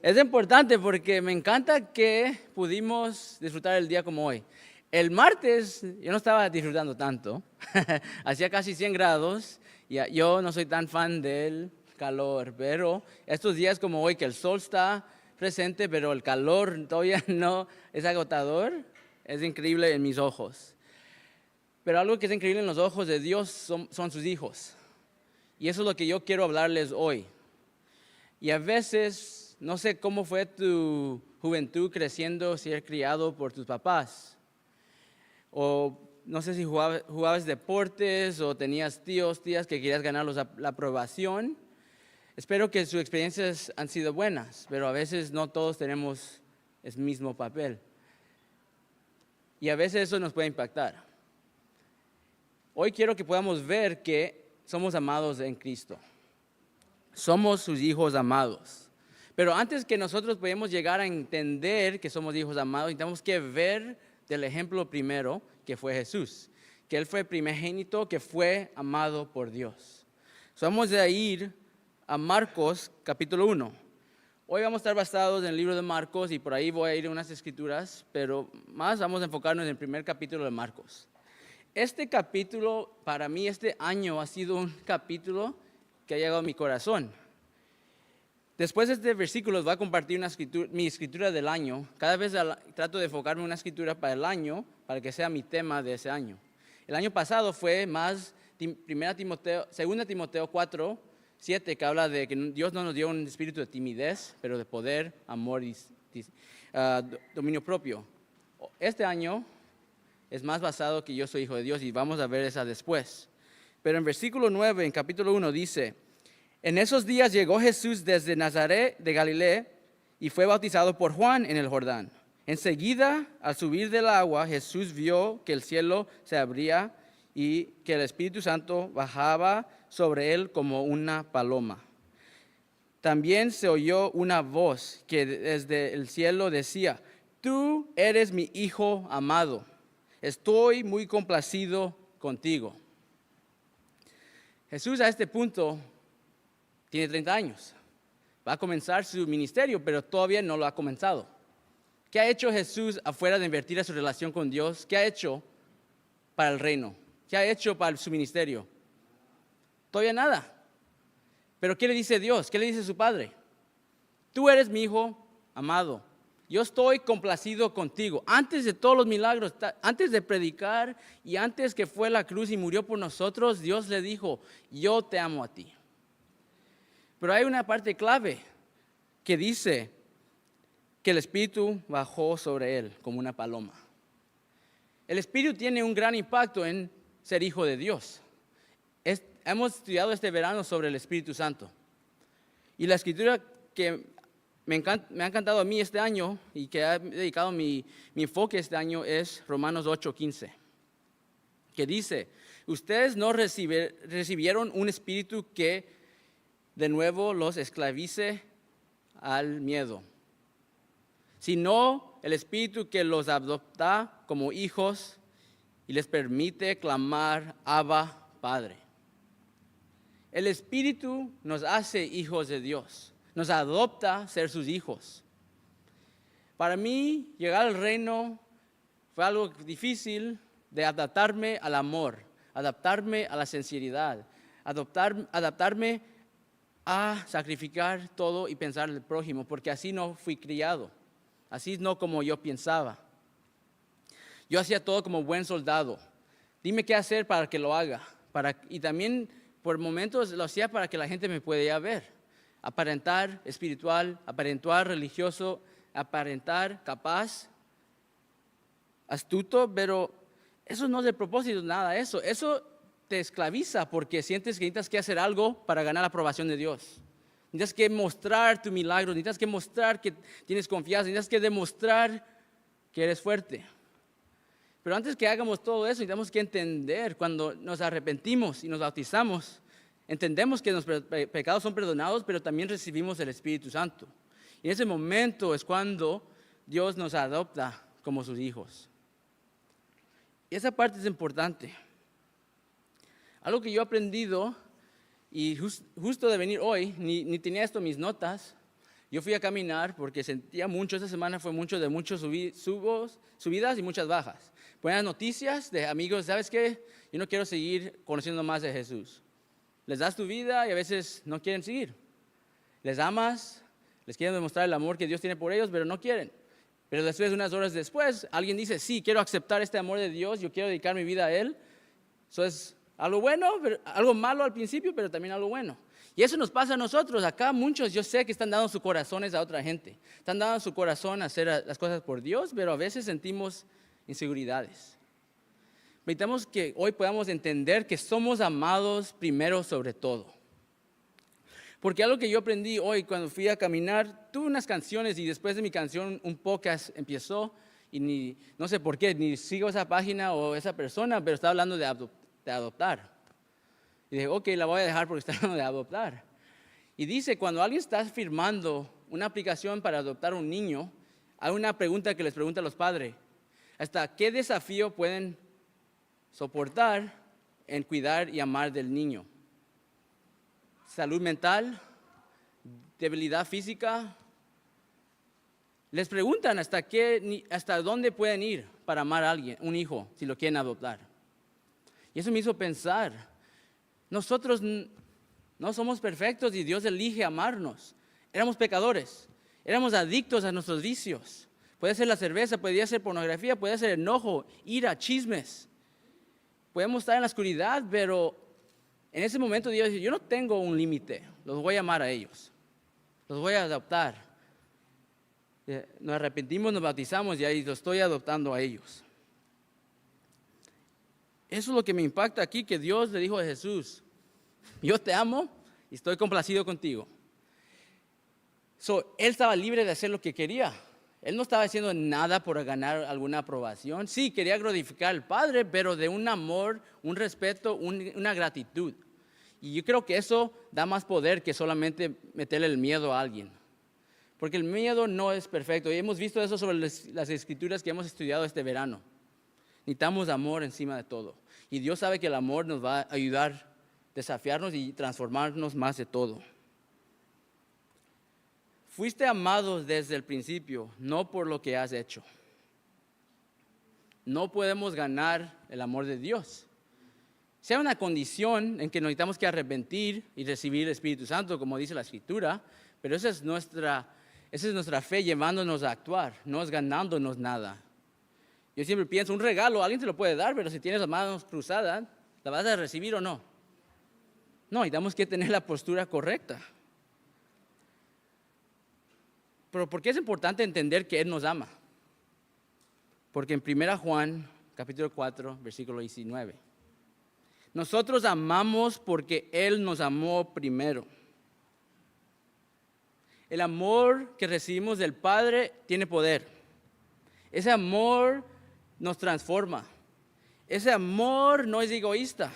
Es importante porque me encanta que pudimos disfrutar el día como hoy. El martes yo no estaba disfrutando tanto, hacía casi 100 grados y yo no soy tan fan del calor, pero estos días como hoy que el sol está presente, pero el calor todavía no es agotador, es increíble en mis ojos. Pero algo que es increíble en los ojos de Dios son sus hijos. Y eso es lo que yo quiero hablarles hoy. Y a veces, no sé cómo fue tu juventud creciendo, ser criado por tus papás. O no sé si jugabas deportes o tenías tíos, tías que querías ganar la aprobación. Espero que sus experiencias han sido buenas, pero a veces no todos tenemos el mismo papel. Y a veces eso nos puede impactar. Hoy quiero que podamos ver que somos amados en Cristo. Somos sus hijos amados. Pero antes que nosotros podamos llegar a entender que somos hijos amados, tenemos que ver del ejemplo primero, que fue Jesús. Que Él fue primogénito, que fue amado por Dios. Vamos a ir a Marcos capítulo 1. Hoy vamos a estar basados en el libro de Marcos y por ahí voy a ir a unas escrituras, pero más vamos a enfocarnos en el primer capítulo de Marcos. Este capítulo, para mí, este año ha sido un capítulo que ha llegado a mi corazón. Después de este versículo les voy a compartir mi escritura del año. Cada vez trato de enfocarme en una escritura para el año, para que sea mi tema de ese año. El año pasado fue más 2 Timoteo 4, 7, que habla de que Dios no nos dio un espíritu de timidez, pero de poder, amor y dominio propio. Este año es más basado que yo soy hijo de Dios y vamos a ver esa después. Pero en versículo 9, en capítulo 1 dice: en esos días llegó Jesús desde Nazaret de Galilea y fue bautizado por Juan en el Jordán. Enseguida, al subir del agua, Jesús vio que el cielo se abría y que el Espíritu Santo bajaba sobre él como una paloma. También se oyó una voz que desde el cielo decía: tú eres mi Hijo amado, estoy muy complacido contigo. Jesús a este punto tiene 30 años. Va a comenzar su ministerio, pero todavía no lo ha comenzado. ¿Qué ha hecho Jesús afuera de invertir en su relación con Dios? ¿Qué ha hecho para el reino? ¿Qué ha hecho para su ministerio? Todavía nada. Pero ¿qué le dice Dios? ¿Qué le dice su Padre? Tú eres mi Hijo amado. Yo estoy complacido contigo. Antes de todos los milagros, antes de predicar y antes que fue a la cruz y murió por nosotros, Dios le dijo: yo te amo a ti. Pero hay una parte clave que dice que el Espíritu bajó sobre él como una paloma. El Espíritu tiene un gran impacto en ser hijo de Dios. Hemos estudiado este verano sobre el Espíritu Santo. Y la escritura que me ha encantado a mí este año y que ha dedicado mi enfoque este año es Romanos 8:15. Que dice: ustedes no recibieron un espíritu que de nuevo los esclavice al miedo, sino el espíritu que los adopta como hijos y les permite clamar: Abba, Padre. El Espíritu nos hace hijos de Dios, nos adopta a ser sus hijos. Para mí, llegar al reino fue algo difícil de adaptarme al amor, adaptarme a la sinceridad, adaptarme a sacrificar todo y pensar en el prójimo, porque así no fui criado, así no como yo pensaba. Yo hacía todo como buen soldado. Dime qué hacer para que lo haga. Y también por momentos lo hacía para que la gente me pudiera ver. Aparentar espiritual, aparentar religioso, aparentar capaz, astuto, pero eso no es el propósito, nada de eso. Eso te esclaviza porque sientes que necesitas que hacer algo para ganar la aprobación de Dios. Necesitas que mostrar tu milagro, necesitas que mostrar que tienes confianza, necesitas que demostrar que eres fuerte. Pero antes que hagamos todo eso, necesitamos que entender, cuando nos arrepentimos y nos bautizamos, entendemos que nuestros pecados son perdonados, pero también recibimos el Espíritu Santo. Y en ese momento es cuando Dios nos adopta como sus hijos. Y esa parte es importante. Algo que yo he aprendido, y justo de venir hoy, ni tenía esto en mis notas, Yo fui a caminar porque sentía mucho, esta semana fue mucho de muchos subidas y muchas bajas. Buenas noticias de amigos, ¿sabes qué? Yo no quiero seguir conociendo más de Jesús. Les das tu vida y a veces no quieren seguir. Les amas, les quieren demostrar el amor que Dios tiene por ellos, pero no quieren. Pero después, unas horas después, alguien dice, sí, quiero aceptar este amor de Dios, yo quiero dedicar mi vida a Él. Eso es algo bueno, algo malo al principio, pero también algo bueno. Y eso nos pasa a nosotros. Acá muchos, yo sé que están dando sus corazones a otra gente. Están dando su corazón a hacer las cosas por Dios, pero a veces sentimos inseguridades. Necesitamos que hoy podamos entender que somos amados primero sobre todo. Porque algo que yo aprendí hoy cuando fui a caminar, tuve unas canciones y después de mi canción un podcast empezó y no sé por qué, ni sigo esa página o esa persona, pero estaba hablando de adoptar. Y dije, ok, la voy a dejar porque está hablando de adoptar. Y dice, cuando alguien está firmando una aplicación para adoptar un niño, hay una pregunta que les pregunta a los padres. ¿Hasta qué desafío pueden soportar en cuidar y amar del niño? Salud mental, debilidad física. Les preguntan hasta dónde pueden ir para amar a alguien, un hijo, si lo quieren adoptar. Y eso me hizo pensar, nosotros no somos perfectos y Dios elige amarnos. Éramos pecadores, éramos adictos a nuestros vicios. Puede ser la cerveza, podría ser pornografía, puede ser enojo, ira, chismes. Podemos estar en la oscuridad, pero en ese momento Dios dice, yo no tengo un límite, los voy a amar a ellos, los voy a adoptar. Nos arrepentimos, nos bautizamos y ahí los estoy adoptando a ellos. Eso es lo que me impacta aquí, que Dios le dijo a Jesús, yo te amo y estoy complacido contigo. Él estaba libre de hacer lo que quería. Él no estaba haciendo nada por ganar alguna aprobación. Sí, quería glorificar al Padre, pero de un amor, un respeto, una gratitud. Y yo creo que eso da más poder que solamente meterle el miedo a alguien. Porque el miedo no es perfecto. Y hemos visto eso sobre las escrituras que hemos estudiado este verano. Necesitamos amor encima de todo. Y Dios sabe que el amor nos va a ayudar a desafiarnos y transformarnos más de todo. Fuiste amado desde el principio, no por lo que has hecho. No podemos ganar el amor de Dios. Sea una condición en que necesitamos que arrepentir y recibir el Espíritu Santo, como dice la Escritura, pero esa es nuestra fe llevándonos a actuar, no es ganándonos nada. Yo siempre pienso, un regalo, alguien te lo puede dar, pero si tienes las manos cruzadas, ¿la vas a recibir o no? No, necesitamos que tener la postura correcta. Pero ¿por qué es importante entender que Él nos ama? Porque en 1 Juan, capítulo 4, versículo 19, nosotros amamos porque Él nos amó primero. El amor que recibimos del Padre tiene poder. Ese amor nos transforma. Ese amor no es egoísta,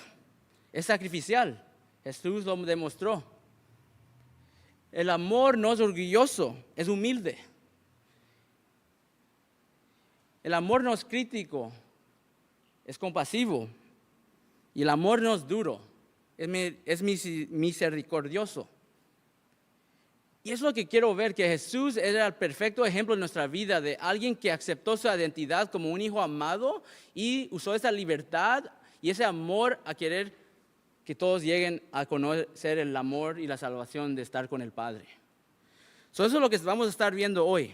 es sacrificial. Jesús lo demostró. El amor no es orgulloso, es humilde. El amor no es crítico, es compasivo. Y el amor no es duro, es misericordioso. Y es lo que quiero ver, que Jesús era el perfecto ejemplo en nuestra vida de alguien que aceptó su identidad como un hijo amado y usó esa libertad y ese amor a querer que todos lleguen a conocer el amor y la salvación de estar con el Padre. Eso es lo que vamos a estar viendo hoy.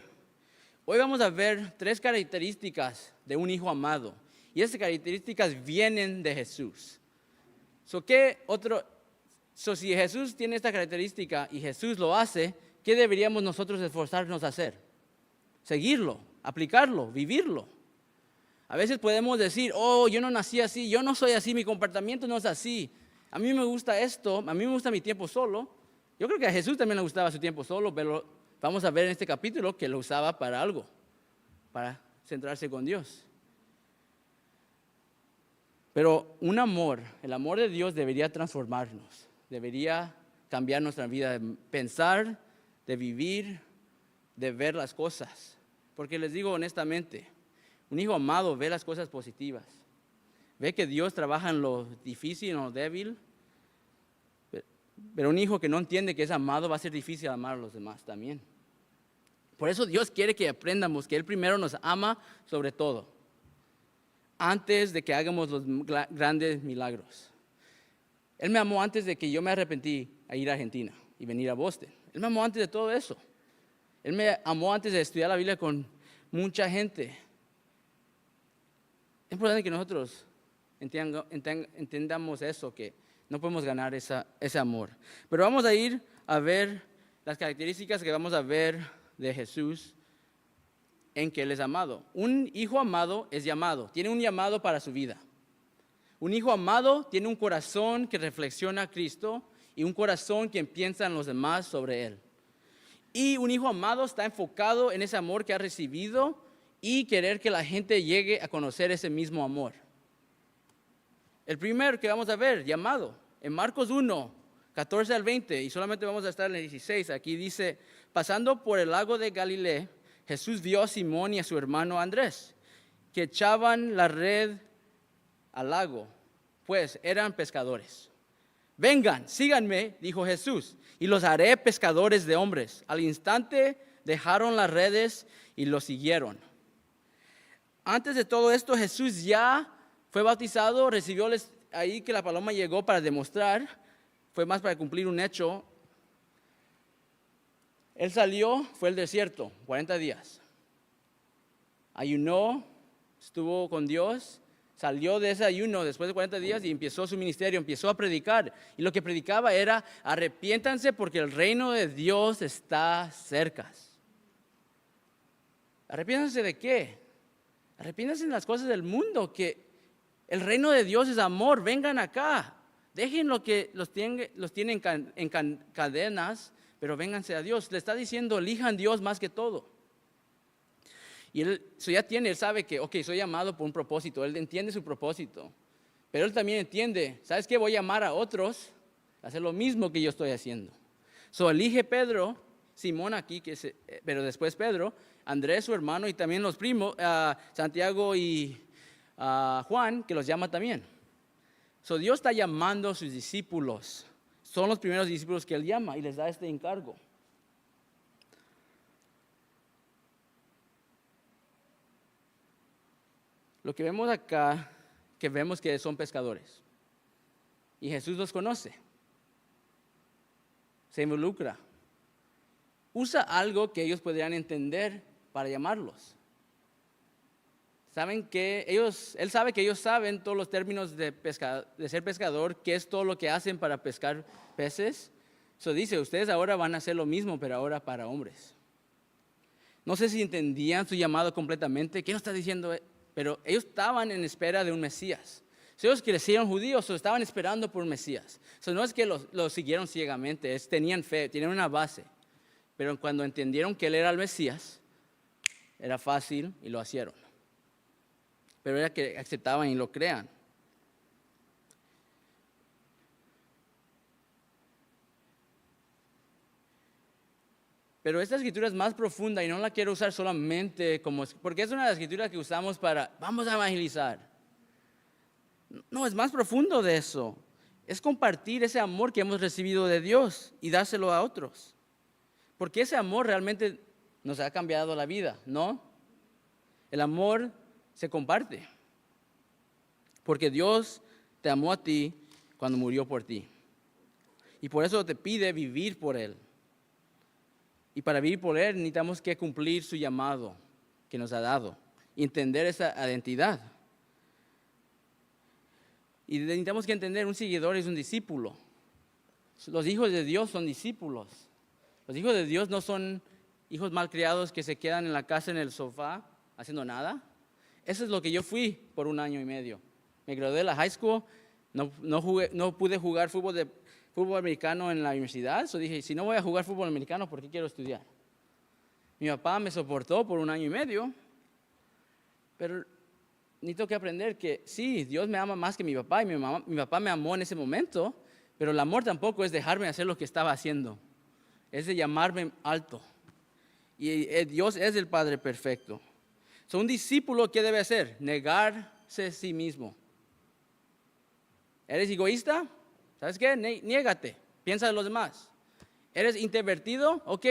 Hoy vamos a ver 3 características de un hijo amado. Y esas características vienen de Jesús. Si Jesús tiene esta característica y Jesús lo hace, ¿qué deberíamos nosotros esforzarnos a hacer? Seguirlo, aplicarlo, vivirlo. A veces podemos decir, yo no nací así, yo no soy así, mi comportamiento no es así. A mí me gusta esto, a mí me gusta mi tiempo solo. Yo creo que a Jesús también le gustaba su tiempo solo, pero vamos a ver en este capítulo que lo usaba para algo, para centrarse con Dios. Pero el amor de Dios debería transformarnos, debería cambiar nuestra vida de pensar, de vivir, de ver las cosas. Porque les digo honestamente, un hijo amado ve las cosas positivas, ve que Dios trabaja en lo difícil, en lo débil. Pero un hijo que no entiende que es amado va a ser difícil amar a los demás también. Por eso Dios quiere que aprendamos que Él primero nos ama sobre todo, antes de que hagamos los grandes milagros. Él me amó antes de que yo me arrepentí a ir a Argentina y venir a Boston. Él me amó antes de todo eso. Él me amó antes de estudiar la Biblia con mucha gente. Es importante que nosotros entendamos eso, que no podemos ganar ese amor. Pero vamos a ir a ver las características que vamos a ver de Jesús en que Él es amado. Un hijo amado es llamado, tiene un llamado para su vida. Un hijo amado tiene un corazón que reflexiona a Cristo y un corazón que piensa en los demás sobre Él. Y un hijo amado está enfocado en ese amor que ha recibido y querer que la gente llegue a conocer ese mismo amor. El primero que vamos a ver, llamado, en Marcos 1, 14 al 20, y solamente vamos a estar en el 16, aquí dice, pasando por el lago de Galilea, Jesús vio a Simón y a su hermano Andrés, que echaban la red al lago, pues eran pescadores. Vengan, síganme, dijo Jesús, y los haré pescadores de hombres. Al instante dejaron las redes y los siguieron. Antes de todo esto, Jesús ya fue bautizado, recibió ahí que la paloma llegó para demostrar, fue más para cumplir un hecho. Él salió, fue al desierto, 40 días. Ayunó, estuvo con Dios. Salió de ese ayuno después de 40 días y empezó su ministerio, empezó a predicar. Y lo que predicaba era, arrepiéntanse porque el reino de Dios está cerca. ¿Arrepiéntanse de qué? Arrepiéntanse en las cosas del mundo, que el reino de Dios es amor, vengan acá. Dejen lo que los tienen en cadenas, pero vénganse a Dios. Le está diciendo, elijan Dios más que todo. Y él sabe que, soy llamado por un propósito, él entiende su propósito, pero él también entiende, ¿sabes qué? Voy a llamar a otros a hacer lo mismo que yo estoy haciendo. Elige Pedro, Simón aquí, pero después Pedro, Andrés su hermano y también los primos, Santiago y Juan, que los llama también. Dios está llamando a sus discípulos, son los primeros discípulos que él llama y les da este encargo. Lo que vemos acá, que vemos que son pescadores. Y Jesús los conoce. Se involucra. Usa algo que ellos podrían entender para llamarlos. Él sabe que ellos saben todos los términos de ser pescador, qué es todo lo que hacen para pescar peces. Dice, ustedes ahora van a hacer lo mismo, pero ahora para hombres. No sé si entendían su llamado completamente. ¿Qué nos está diciendo? Pero ellos estaban en espera de un Mesías. Ellos crecieron judíos, estaban esperando por un Mesías. No es que los siguieron ciegamente, tenían fe, tenían una base. Pero cuando entendieron que Él era el Mesías, era fácil y lo hicieron. Pero era que aceptaban y lo crean. Pero esta escritura es más profunda y no la quiero usar solamente porque es una de las escrituras que usamos vamos a evangelizar. No, es más profundo de eso. Es compartir ese amor que hemos recibido de Dios y dárselo a otros. Porque ese amor realmente nos ha cambiado la vida, ¿no? El amor se comparte. Porque Dios te amó a ti cuando murió por ti. Y por eso te pide vivir por Él. Y para vivir por Él necesitamos que cumplir su llamado que nos ha dado. Y entender esa identidad. Y necesitamos que entender, un seguidor es un discípulo. Los hijos de Dios son discípulos. Los hijos de Dios no son hijos malcriados que se quedan en la casa en el sofá haciendo nada. Eso es lo que yo fui por 1 año y medio. Me gradué de la high school, no pude jugar fútbol americano en la universidad. Dije, si no voy a jugar fútbol americano, ¿por qué quiero estudiar? Mi papá me soportó por 1 año y medio, pero necesito que aprender que sí, Dios me ama más que mi papá, y mi papá me amó en ese momento, pero el amor tampoco es dejarme hacer lo que estaba haciendo, es de llamarme alto. Y Dios es el Padre perfecto. Un discípulo, ¿qué debe hacer? Negarse a sí mismo. ¿Eres egoísta? ¿Sabes qué? Niégate, piensa en los demás. ¿Eres introvertido? Ok,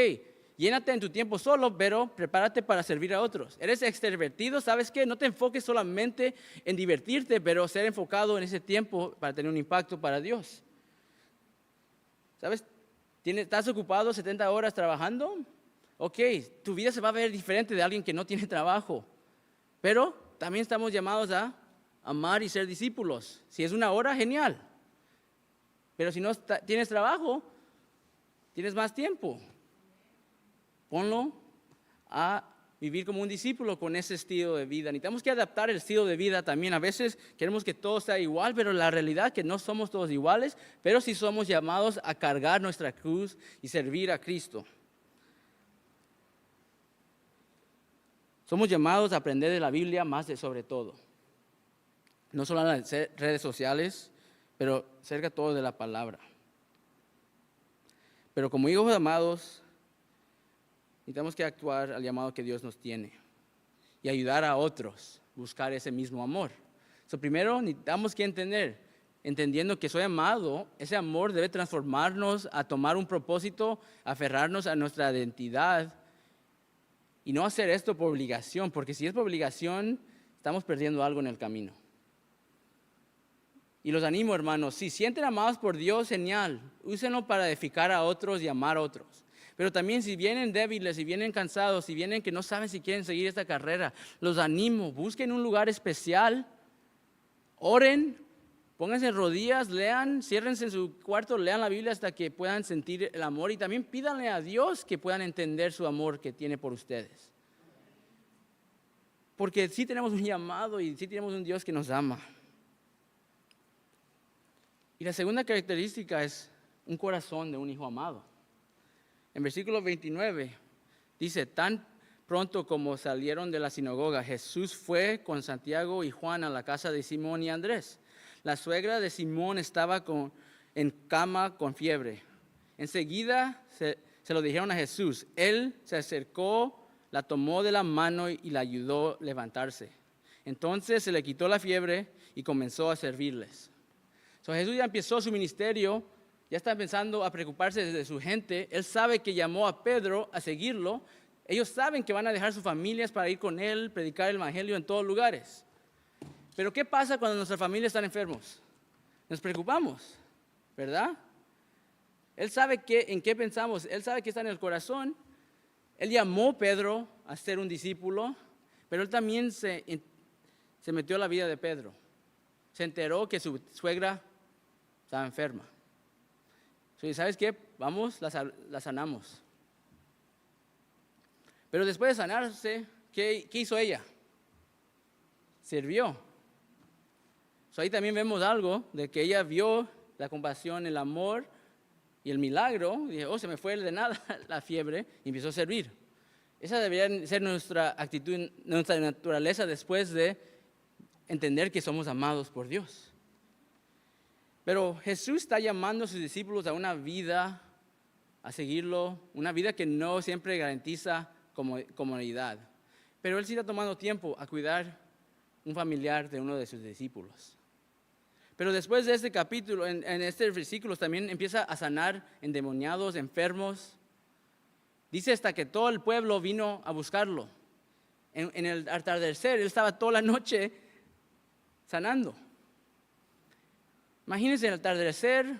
Llénate en tu tiempo solo, pero prepárate para servir a otros. Eres extrovertido, ¿sabes qué? No te enfoques solamente en divertirte, pero ser enfocado en ese tiempo para tener un impacto para Dios. ¿Sabes? ¿Estás ocupado 70 horas trabajando? Ok, tu vida se va a ver diferente de alguien que no tiene trabajo. Pero también estamos llamados a amar y ser discípulos. Si es 1 hora, genial. Pero si no tienes trabajo, tienes más tiempo. Ponlo a vivir como un discípulo con ese estilo de vida. Necesitamos que adaptar el estilo de vida también. A veces queremos que todo sea igual, pero la realidad es que no somos todos iguales, pero sí somos llamados a cargar nuestra cruz y servir a Cristo. Somos llamados a aprender de la Biblia más de sobre todo. No solo en las redes sociales, pero cerca todo de la palabra. Pero como hijos amados, necesitamos que actuar al llamado que Dios nos tiene y ayudar a otros a buscar ese mismo amor. Primero necesitamos que entendiendo que soy amado, ese amor debe transformarnos a tomar un propósito, aferrarnos a nuestra identidad y no hacer esto por obligación, porque si es por obligación, estamos perdiendo algo en el camino. Y los animo, hermanos, si sienten amados por Dios, genial, úsenlo para edificar a otros y amar a otros. Pero también si vienen débiles, si vienen cansados, si vienen que no saben si quieren seguir esta carrera, los animo, busquen un lugar especial, oren, pónganse en rodillas, lean, ciérrense en su cuarto, lean la Biblia hasta que puedan sentir el amor y también pídanle a Dios que puedan entender su amor que tiene por ustedes. Porque sí tenemos un llamado y sí tenemos un Dios que nos ama. Y la segunda característica es un corazón de un hijo amado. En versículo 29 dice, tan pronto como salieron de la sinagoga, Jesús fue con Santiago y Juan a la casa de Simón y Andrés. La suegra de Simón estaba en cama con fiebre. Enseguida se lo dijeron a Jesús. Él se acercó, la tomó de la mano y la ayudó a levantarse. Entonces se le quitó la fiebre y comenzó a servirles. Jesús ya empezó su ministerio, ya está empezando a preocuparse de su gente. Él sabe que llamó a Pedro a seguirlo. Ellos saben que van a dejar sus familias para ir con él, predicar el evangelio en todos lugares. Pero ¿qué pasa cuando nuestras familias están enfermos? Nos preocupamos, ¿verdad? Él sabe en qué pensamos, él sabe que está en el corazón. Él llamó a Pedro a ser un discípulo, pero él también se metió en la vida de Pedro. Se enteró que su suegra estaba enferma. ¿Sabes qué? Vamos, la sanamos. Pero después de sanarse, ¿qué hizo ella? Sirvió. Ahí también vemos algo de que ella vio la compasión, el amor y el milagro. Y dije, se me fue de nada la fiebre y empezó a servir. Esa debería ser nuestra actitud, nuestra naturaleza después de entender que somos amados por Dios. Pero Jesús está llamando a sus discípulos a una vida, a seguirlo, una vida que no siempre garantiza comodidad. Pero Él sí está tomando tiempo a cuidar un familiar de uno de sus discípulos. Pero después de este capítulo, en este versículo también empieza a sanar endemoniados, enfermos. Dice hasta que todo el pueblo vino a buscarlo. En el atardecer, Él estaba toda la noche sanando. Imagínense el atardecer,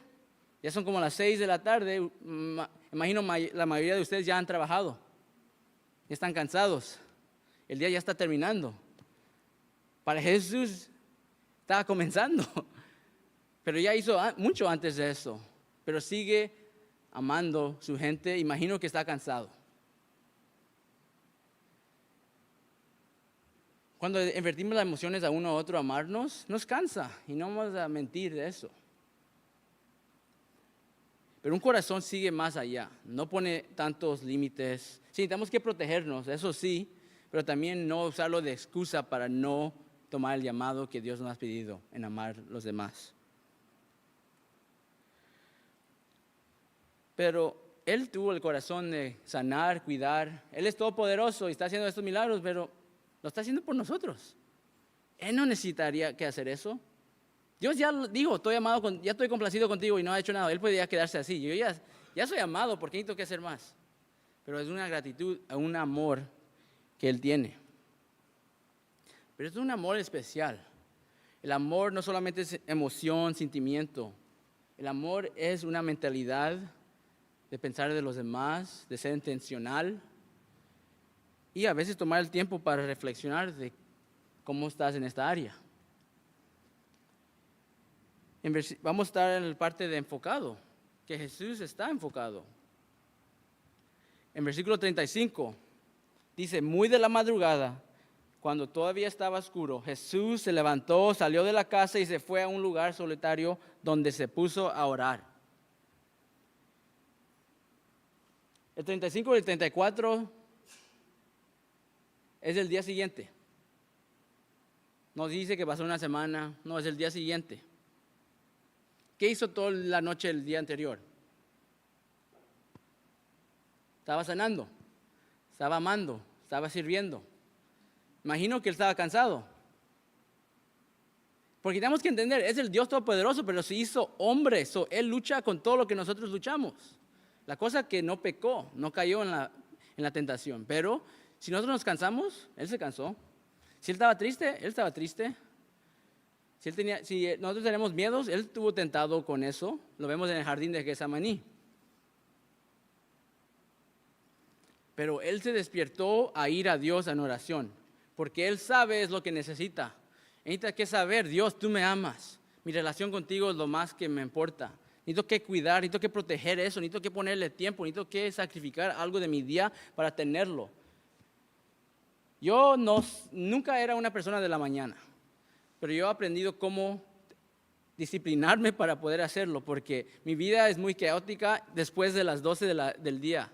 ya son como las 6 de la tarde, imagino la mayoría de ustedes ya han trabajado, ya están cansados, el día ya está terminando. Para Jesús estaba comenzando, pero ya hizo mucho antes de eso, pero sigue amando a su gente, imagino que está cansado. Cuando invertimos las emociones a uno a otro a amarnos, nos cansa y no vamos a mentir de eso. Pero un corazón sigue más allá, no pone tantos límites. Sí, tenemos que protegernos, eso sí, pero también no usarlo de excusa para no tomar el llamado que Dios nos ha pedido en amar a los demás. Pero Él tuvo el corazón de sanar, cuidar. Él es todopoderoso y está haciendo estos milagros, pero lo está haciendo por nosotros. Él no necesitaría que hacer eso. Dios ya dijo, ya estoy complacido contigo y no ha hecho nada. Él podría quedarse así. Yo ya soy amado, ¿por qué necesito que hacer más? pero es una gratitud, un amor que Él tiene. Pero es un amor especial. El amor no solamente es emoción, sentimiento. El amor es una mentalidad de pensar de los demás, de ser intencional y a veces tomar el tiempo para reflexionar de cómo estás en esta área. Vamos a estar en la parte de enfocado, que Jesús está enfocado. En versículo 35 dice, muy de la madrugada, cuando todavía estaba oscuro, Jesús se levantó, salió de la casa y se fue a un lugar solitario donde se puso a orar. El 35 y el 34 es el día siguiente. No dice que pasó una semana, no, es el día siguiente. ¿Qué hizo toda la noche el día anterior? Estaba sanando, estaba amando, estaba sirviendo. Imagino que él estaba cansado. Porque tenemos que entender, es el Dios Todopoderoso, pero se hizo hombre. Él lucha con todo lo que nosotros luchamos. La cosa que no pecó, no cayó en la tentación. Pero si nosotros nos cansamos, Él se cansó. Si Él estaba triste, Él estaba triste. Si nosotros tenemos miedos, Él estuvo tentado con eso. Lo vemos en el jardín de Getsemaní. Pero Él se despertó a ir a Dios en oración. Porque Él sabe es lo que necesita. Necesita que saber, Dios, tú me amas. Mi relación contigo es lo más que me importa. Necesito que cuidar, necesito que proteger eso, necesito que ponerle tiempo, necesito que sacrificar algo de mi día para tenerlo. Yo nunca era una persona de la mañana, pero yo he aprendido cómo disciplinarme para poder hacerlo, porque mi vida es muy caótica después de las 12 del día.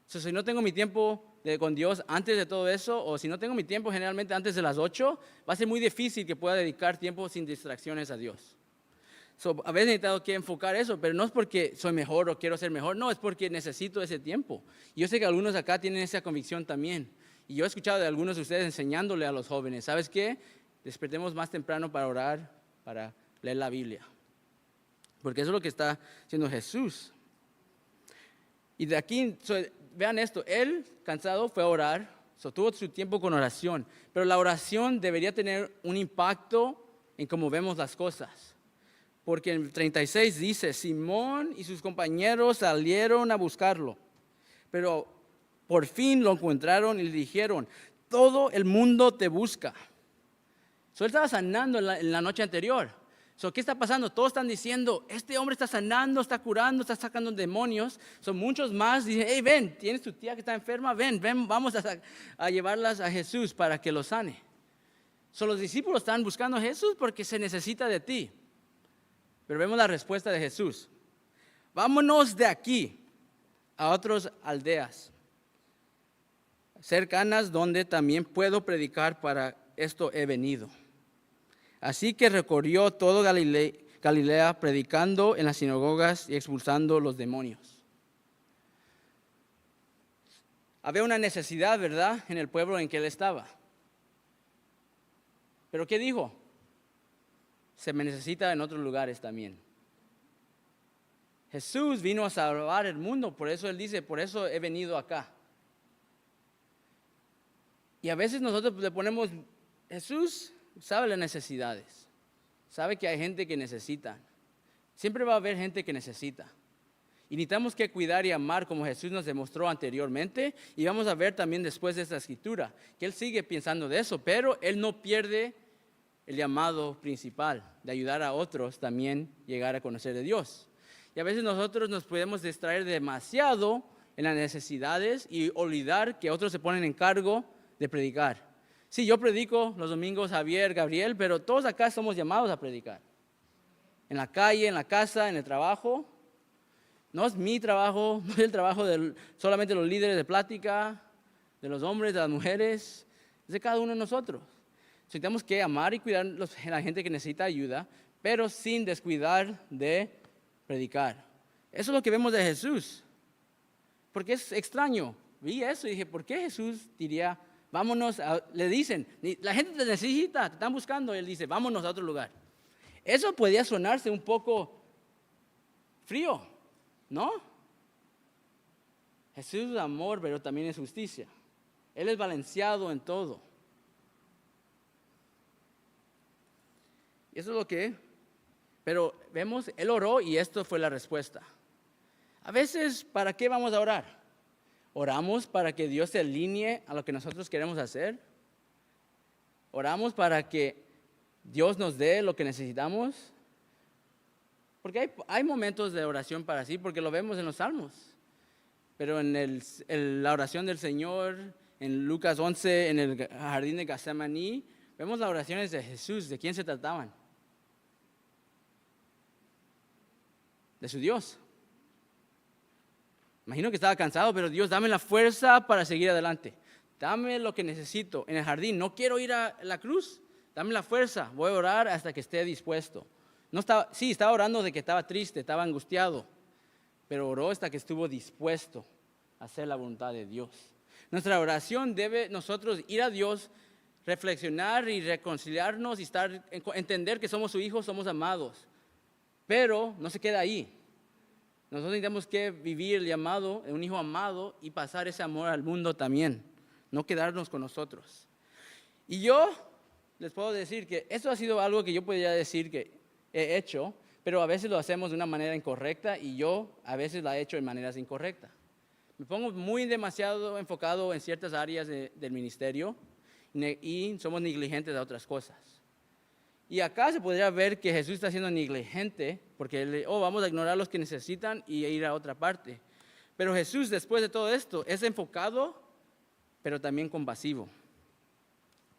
Si no tengo mi tiempo con Dios antes de todo eso, o si no tengo mi tiempo generalmente antes de las 8, va a ser muy difícil que pueda dedicar tiempo sin distracciones a Dios. A veces he necesitado que enfocar eso, pero no es porque soy mejor o quiero ser mejor, no, es porque necesito ese tiempo. Y yo sé que algunos acá tienen esa convicción también. Y yo he escuchado de algunos de ustedes enseñándole a los jóvenes, ¿sabes qué? Despertemos más temprano para orar, para leer la Biblia. Porque eso es lo que está haciendo Jesús. Y de aquí, vean esto, Él, cansado, fue a orar, tuvo su tiempo con oración. Pero la oración debería tener un impacto en cómo vemos las cosas. Porque en el 36 dice, Simón y sus compañeros salieron a buscarlo, pero por fin lo encontraron y le dijeron, todo el mundo te busca. Él estaba sanando en la noche anterior. ¿Qué está pasando? Todos están diciendo, este hombre está sanando, está curando, está sacando demonios. Muchos más dicen, hey, ven, tienes tu tía que está enferma, ven, vamos a llevarlas a Jesús para que lo sane. Los discípulos están buscando a Jesús porque se necesita de ti. Pero vemos la respuesta de Jesús. Vámonos de aquí a otras aldeas cercanas donde también puedo predicar, para esto he venido. Así que recorrió todo Galilea predicando en las sinagogas y expulsando los demonios. Había una necesidad, ¿verdad?, en el pueblo en que él estaba. ¿Pero qué dijo? Se me necesita en otros lugares también. Jesús vino a salvar el mundo, por eso Él dice, por eso he venido acá. Y a veces nosotros le ponemos, Jesús sabe las necesidades, sabe que hay gente que necesita. Siempre va a haber gente que necesita. Y necesitamos que cuidar y amar como Jesús nos demostró anteriormente. Y vamos a ver también después de esta escritura, que Él sigue pensando de eso, pero Él no pierde el llamado principal de ayudar a otros también llegar a conocer de Dios. Y a veces nosotros nos podemos distraer demasiado en las necesidades y olvidar que otros se ponen en cargo de predicar. Sí, yo predico los domingos, Javier, Gabriel, pero todos acá somos llamados a predicar. En la calle, en la casa, en el trabajo. No es mi trabajo, no es el trabajo de solamente los líderes de plática, de los hombres, de las mujeres, es de cada uno de nosotros. Tenemos que amar y cuidar a la gente que necesita ayuda, pero sin descuidar de predicar. Eso es lo que vemos de Jesús. Porque es extraño. Vi eso y dije, ¿por qué Jesús diría, vámonos? Le dicen, la gente te necesita, te están buscando. Y Él dice, vámonos a otro lugar. Eso podía sonarse un poco frío, ¿no? Jesús es amor, pero también es justicia. Él es balanceado en todo. Y eso es lo que, pero vemos, Él oró y esto fue la respuesta. A veces, ¿para qué vamos a orar? ¿Oramos para que Dios se alinee a lo que nosotros queremos hacer? ¿Oramos para que Dios nos dé lo que necesitamos? Porque hay momentos de oración para sí, porque lo vemos en los Salmos. Pero en la oración del Señor, en Lucas 11, en el jardín de Getsemaní, vemos las oraciones de Jesús. ¿De quién se trataban? De su Dios. Imagino que estaba cansado, pero Dios, dame la fuerza para seguir adelante. Dame lo que necesito en el jardín. No quiero ir a la cruz. Dame la fuerza. Voy a orar hasta que esté dispuesto. Estaba orando de que estaba triste, estaba angustiado, pero oró hasta que estuvo dispuesto a hacer la voluntad de Dios. Nuestra oración debe nosotros ir a Dios, reflexionar y reconciliarnos y entender que somos su hijo, somos amados. Pero no se queda ahí. Nosotros tenemos que vivir el llamado de un hijo amado y pasar ese amor al mundo también, no quedarnos con nosotros. Y yo les puedo decir que esto ha sido algo que yo podría decir que he hecho, pero a veces lo hacemos de una manera incorrecta y yo a veces la he hecho de maneras incorrectas. Me pongo demasiado enfocado en ciertas áreas del ministerio y somos negligentes de otras cosas. Y acá se podría ver que Jesús está siendo negligente porque vamos a ignorar a los que necesitan y ir a otra parte. Pero Jesús, después de todo esto, es enfocado, pero también compasivo.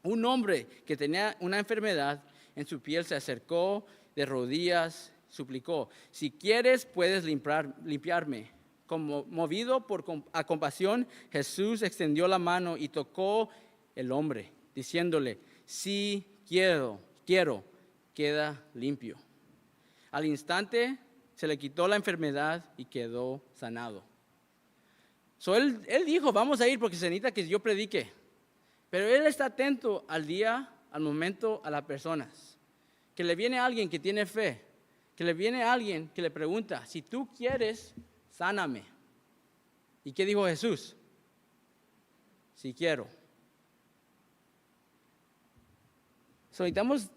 Un hombre que tenía una enfermedad en su piel se acercó de rodillas, suplicó: si quieres, puedes limpiarme. Movido a compasión, Jesús extendió la mano y tocó el hombre, diciéndole: sí, quiero, queda limpio. Al instante se le quitó la enfermedad y quedó sanado. Él dijo: vamos a ir porque se necesita que yo predique. Pero él está atento al día, al momento, a las personas. Que le viene alguien que tiene fe, que le viene alguien que le pregunta: si tú quieres, sáname. ¿Y qué dijo Jesús? Si quiero. Necesitamos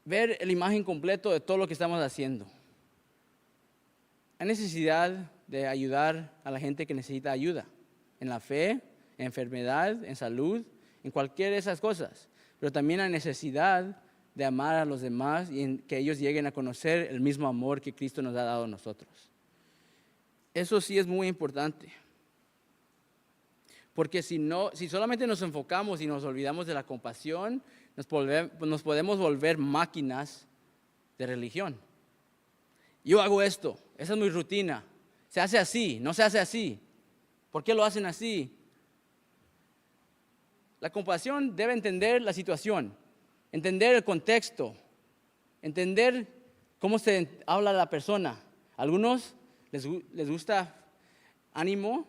ver la imagen completa de todo lo que estamos haciendo. Hay necesidad de ayudar a la gente que necesita ayuda, en la fe, en enfermedad, en salud, en cualquiera de esas cosas. Pero también hay necesidad de amar a los demás y en que ellos lleguen a conocer el mismo amor que Cristo nos ha dado a nosotros. Eso sí es muy importante. Porque si solamente nos enfocamos y nos olvidamos de la compasión, nos podemos volver máquinas de religión. Yo hago esto, esa es mi rutina. Se hace así, no se hace así. ¿Por qué lo hacen así? La compasión debe entender la situación, entender el contexto, entender cómo se habla a la persona. A algunos les gusta ánimo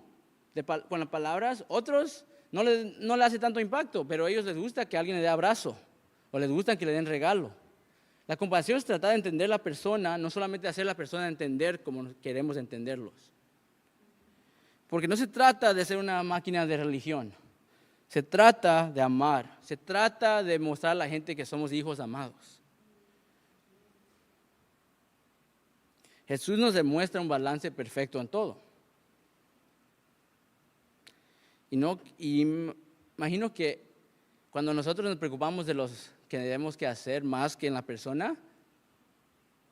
con las palabras, otros no le hace tanto impacto, pero a ellos les gusta que alguien le dé abrazo o les gusta que le den regalo. La compasión es tratar de entender a la persona, no solamente hacer a la persona entender como queremos entenderlos. Porque no se trata de ser una máquina de religión. Se trata de amar, se trata de mostrar a la gente que somos hijos amados. Jesús nos demuestra un balance perfecto en todo. Y imagino que cuando nosotros nos preocupamos de los que tenemos que hacer más que en la persona,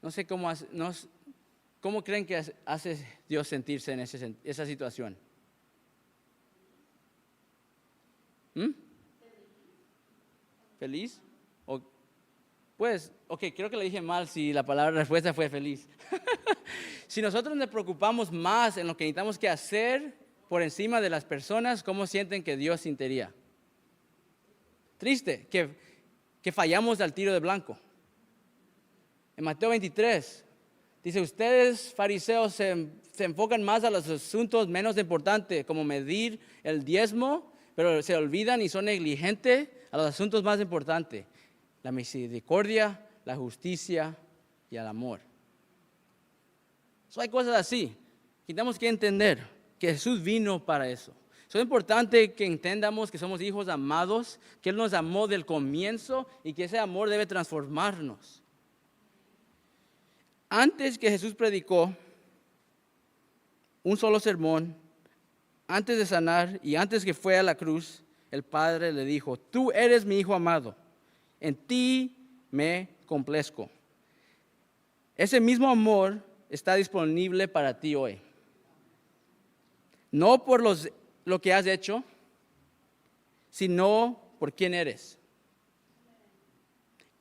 no sé cómo creen que hace Dios sentirse en esa situación. ¿Feliz? Creo que le dije mal si la respuesta fue feliz. Si nosotros nos preocupamos más en lo que necesitamos que hacer por encima de las personas, ¿cómo sienten que Dios sentiría? Triste, que fallamos al tiro de blanco. En Mateo 23, dice: ustedes, fariseos, se enfocan más a los asuntos menos importantes, como medir el diezmo, pero se olvidan y son negligentes a los asuntos más importantes: la misericordia, la justicia y el amor. Hay cosas así que tenemos que entender. que Jesús vino para eso. Es importante que entendamos que somos hijos amados, que Él nos amó del comienzo y que ese amor debe transformarnos. Antes que Jesús predicó un solo sermón, antes de sanar y antes que fue a la cruz, el Padre le dijo: tú eres mi Hijo amado, en ti me complazco. Ese mismo amor está disponible para ti hoy. No por lo que has hecho, sino por quién eres.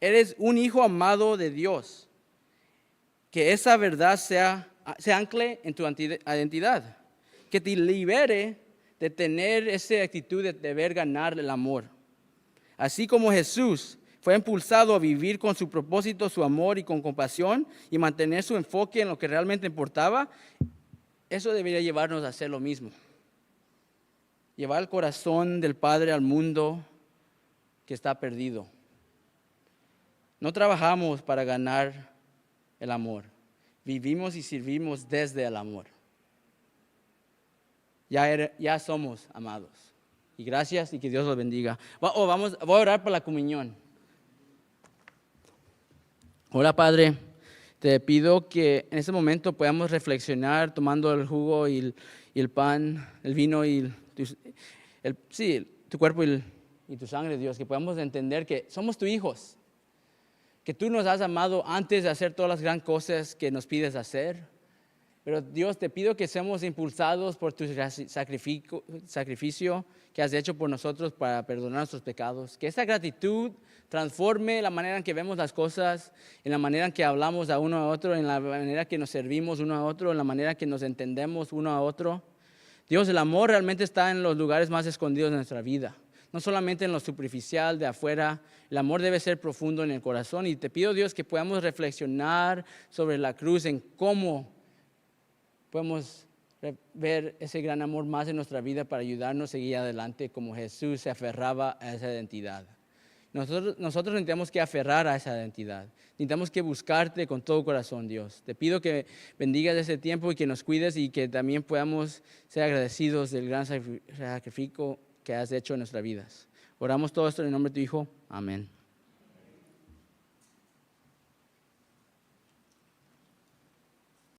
Eres un hijo amado de Dios. Que esa verdad se ancle en tu identidad. Que te libere de tener esa actitud de deber ganar el amor. Así como Jesús fue impulsado a vivir con su propósito, su amor y con compasión y mantener su enfoque en lo que realmente importaba, eso debería llevarnos a hacer lo mismo. Llevar el corazón del Padre al mundo que está perdido. No trabajamos para ganar el amor. Vivimos y servimos desde el amor. Ya somos amados. Y gracias y que Dios los bendiga. Voy a orar por la comunión. Hola, Padre. Te pido que en este momento podamos reflexionar tomando el jugo y el pan, el vino y tu cuerpo y tu sangre, Dios. Que podamos entender que somos tus hijos. Que tú nos has amado antes de hacer todas las grandes cosas que nos pides hacer. Pero Dios, te pido que seamos impulsados por tu sacrificio que has hecho por nosotros para perdonar nuestros pecados. Que esa gratitud transforme la manera en que vemos las cosas, en la manera en que hablamos a uno a otro, en la manera que nos servimos uno a otro, en la manera que nos entendemos uno a otro. Dios, el amor realmente está en los lugares más escondidos de nuestra vida. No solamente en lo superficial de afuera, el amor debe ser profundo en el corazón. Y te pido, Dios, que podamos reflexionar sobre la cruz, en cómo podemos ver ese gran amor más en nuestra vida para ayudarnos a seguir adelante como Jesús se aferraba a esa identidad. Nosotros necesitamos que aferrar a esa identidad. Necesitamos que buscarte con todo corazón, Dios. Te pido que bendigas ese tiempo y que nos cuides y que también podamos ser agradecidos del gran sacrificio que has hecho en nuestras vidas. Oramos todo esto en el nombre de tu Hijo. Amén.